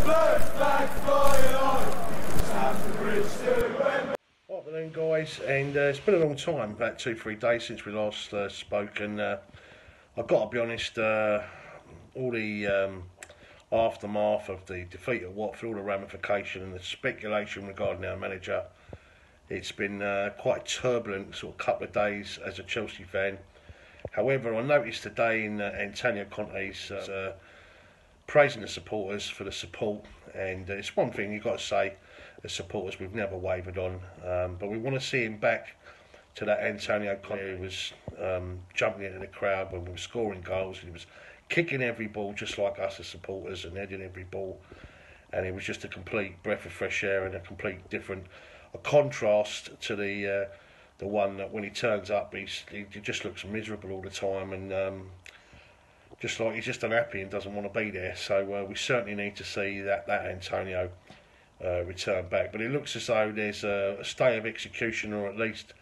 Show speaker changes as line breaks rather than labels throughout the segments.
Afternoon, guys, and it's been a long time, about 2-3 days since we last spoke, and I've got to be honest, all the aftermath of the defeat at Watford, all the ramification and the speculation regarding our manager, it's been quite a turbulent sort of couple of days as a Chelsea fan. However, I noticed today in Antonio Conte's praising the supporters for the support, and it's one thing you've got to say as supporters we've never wavered on, but we want to see him back to that Antonio Conte who was jumping into the crowd when we were scoring goals. He was kicking every ball just like us as supporters and heading every ball, and it was just a complete breath of fresh air and a complete different contrast to the one that when he turns up he just looks miserable all the time, and just like he's just unhappy and doesn't want to be there. So we certainly need to see that Antonio return back. But it looks as though there's a stay of execution, or at least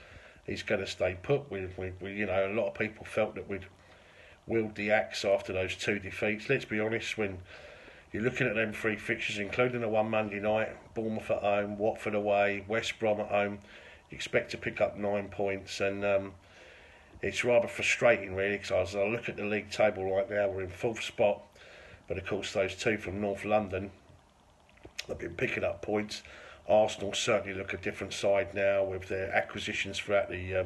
he's going to stay put. We you know, a lot of people felt that we'd wield the axe after those two defeats. Let's be honest, when you're looking at them three fixtures, including the one Monday night, Bournemouth at home, Watford away, West Brom at home, you expect to pick up 9 points, and it's rather frustrating really, because as I look at the league table right now, we're in 4th spot, but of course those two from North London have been picking up points. Arsenal certainly look a different side now with their acquisitions throughout the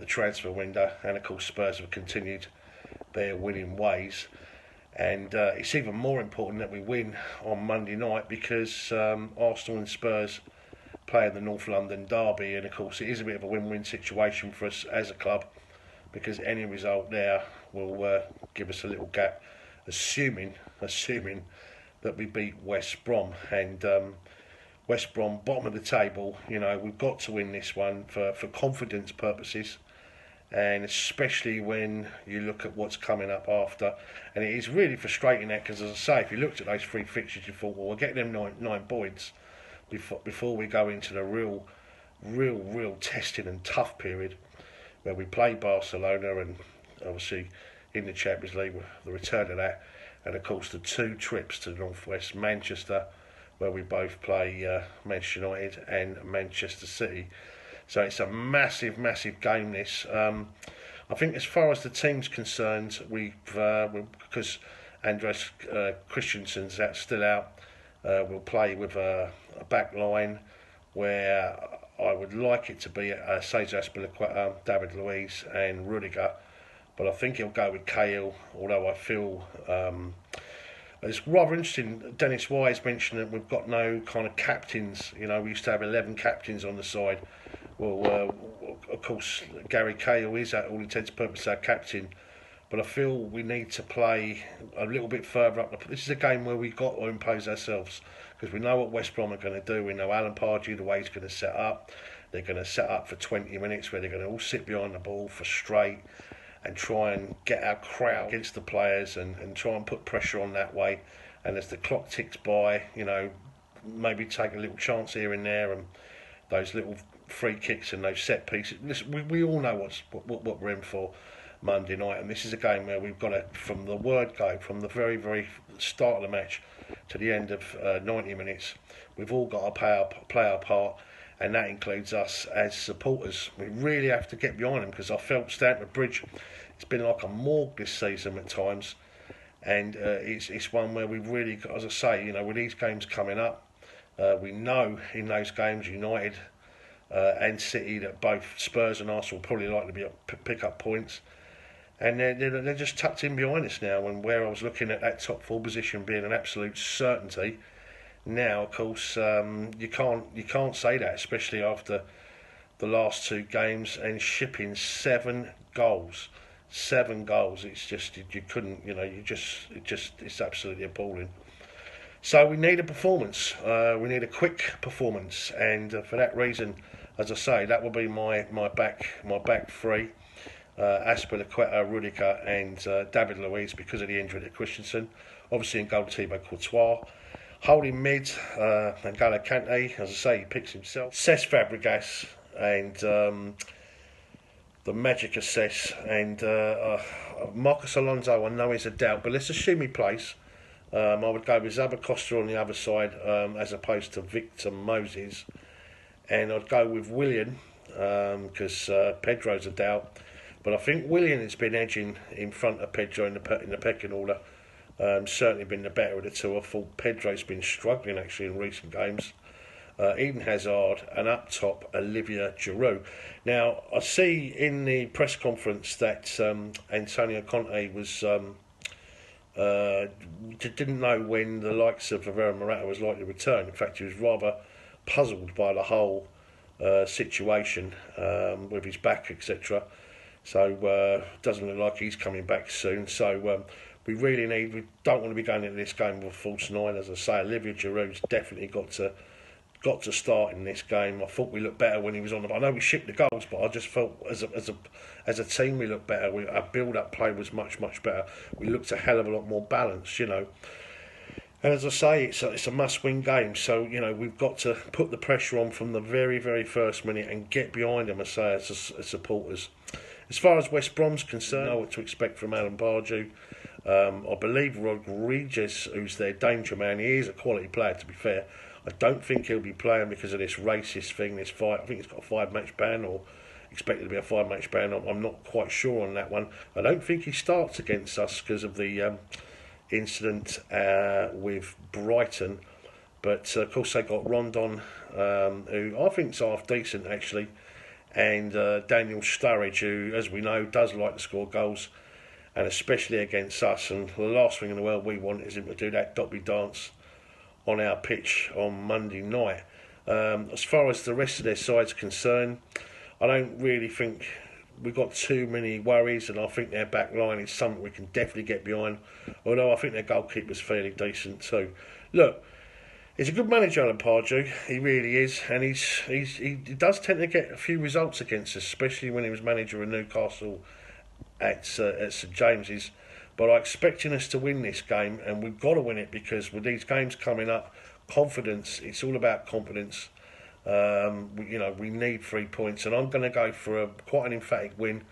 transfer window, and of course Spurs have continued their winning ways. And it's even more important that we win on Monday night, because Arsenal and Spurs play in the North London derby, and of course it is a bit of a win-win situation for us as a club, because any result there will give us a little gap, assuming that we beat West Brom. And West Brom, bottom of the table, you know, we've got to win this one for confidence purposes, and especially when you look at what's coming up after. And it is really frustrating that, because as I say, if you looked at those three fixtures, you thought, well, we're getting them nine points before we go into the real testing and tough period where we play Barcelona, and obviously in the Champions League the return of that, and of course the two trips to North West Manchester where we both play Manchester United and Manchester City. So it's a massive game this. I think as far as the team's concerned, because Andreas Christensen's still out, we'll play with a back line where I would like it to be Cesar Azpilicueta, David Luiz and Rudiger, but I think he'll go with Cahill, although I feel it's rather interesting. Dennis Wise mentioned that we've got no kind of captains. You know, we used to have 11 captains on the side. Well, of course, Gary Cahill is, at all intents and purposes, our captain, but I feel we need to play a little bit further up. This is a game where we've got to impose ourselves, because we know what West Brom are going to do. We know Alan Pardew, the way he's going to set up. They're going to set up for 20 minutes where they're going to all sit behind the ball, frustrate, and try and get our crowd against the players, and try and put pressure on that way. And as the clock ticks by, you know, maybe take a little chance here and there, and those little free kicks and those set pieces. Listen, we all know what we're in for Monday night, and this is a game where we've got to, from the word go, from the very start of the match to the end of 90 minutes, we've all got to play our part, and that includes us as supporters. We really have to get behind them, because I felt Stamford Bridge, it's been like a morgue this season at times, and it's one where we've really got, as I say, you know, with these games coming up, we know in those games United and City that both Spurs and Arsenal probably likely to pick up points, and they're just tucked in behind us now. And where I was looking at that top 4 position being an absolute certainty, now of course you can't say that, especially after the last 2 games and shipping 7 goals. It's just you couldn't, you know, it's absolutely appalling. So we need a performance. We need a quick performance, and for that reason, as I say, that will be my back three: Azpilicueta, Rudiger, and David Luiz, because of the injury to Christensen. Obviously in goal, Thibaut Courtois. Holding mid, N'Golo Kante, as I say, he picks himself. Cesc Fabregas and the magic of Cesc, and Marcos Alonso. I know he's a doubt, but let's assume he plays. I would go with Zabacosta on the other side as opposed to Victor Moses. And I'd go with Willian because Pedro's a doubt. But I think Willian has been edging in front of Pedro in the pecking order. Certainly been the better of the two. I thought Pedro's been struggling actually in recent games. Eden Hazard and up top Olivier Giroud. Now I see in the press conference that Antonio Conte was didn't know when the likes of Rivera Morata was likely to return. In fact, he was rather puzzled by the whole situation with his back, etc. So doesn't look like he's coming back soon. So we don't want to be going into this game with a false nine. As I say, Olivier Giroud's definitely got to start in this game. I thought we looked better when he was on the. I know we shipped the goals, but I just felt as a team we looked better. Our build-up play was much better. We looked a hell of a lot more balanced, you know. And as I say, it's a must-win game. So you know we've got to put the pressure on from the very first minute and get behind them. I say as supporters. As far as West Brom's concerned, I know what to expect from Alan Pardew. I believe Rodriguez, who's their danger man, he is a quality player. To be fair. I don't think he'll be playing because of this racist thing, this fight. I think he's got a 5-match ban or expected to be a 5-match ban. I'm not quite sure on that one. I don't think he starts against us because of the incident with Brighton. But of course they got Rondon, who I think's half decent actually, and Daniel Sturridge, who, as we know, does like to score goals, and especially against us. And the last thing in the world we want is him to do that Dobby dance on our pitch on Monday night. As far as the rest of their side's concerned, I don't really think we've got too many worries, and I think their back line is something we can definitely get behind, although I think their goalkeeper's fairly decent too. Look, he's a good manager, Alan Pardew, he really is, and he does tend to get a few results against us, especially when he was manager of Newcastle at St James's. But I'm expecting us to win this game, and we've got to win it because with these games coming up, confidence, it's all about confidence. We need 3 points, and I'm going to go for quite an emphatic win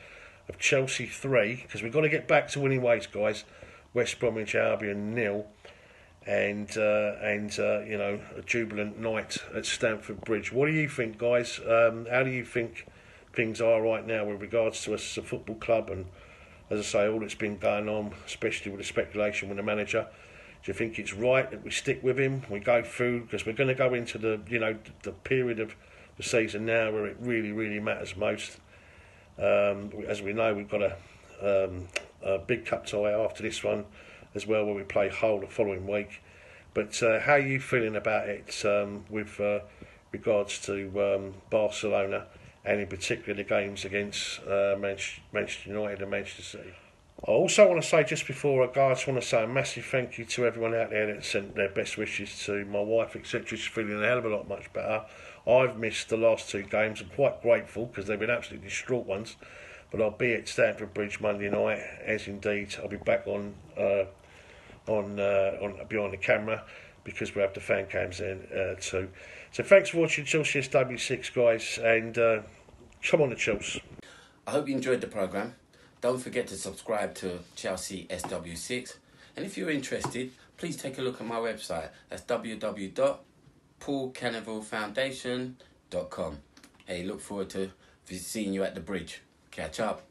of Chelsea 3, because we've got to get back to winning ways, guys. West Bromwich Albion 0, and a jubilant night at Stamford Bridge. What do you think, guys? How do you think things are right now with regards to us as a football club, and as I say, all that's been going on, especially with the speculation with the manager? Do you think it's right that we stick with him, we go through, because we're going to go into the period of the season now where it really matters most. As we know, we've got a big cup tie after this one as well, where we play Hull the following week. But how are you feeling about it with regards to Barcelona, and in particular the games against Manchester United and Manchester City? I also want to say, just before I go, I just want to say a massive thank you to everyone out there that sent their best wishes to my wife, etc. She's feeling a hell of a lot much better. I've missed the last 2 games. I'm quite grateful because they've been absolutely distraught ones. But I'll be at Stamford Bridge Monday night, as indeed I'll be back on behind the camera, because we have the fan cams in too. So thanks for watching Chelsea SW6, guys, and come on the Chelsea.
I hope you enjoyed the programme. Don't forget to subscribe to Chelsea SW6. And if you're interested, please take a look at my website. That's www.paulcannavillefoundation.com. Hey, look forward to seeing you at the bridge. Catch up.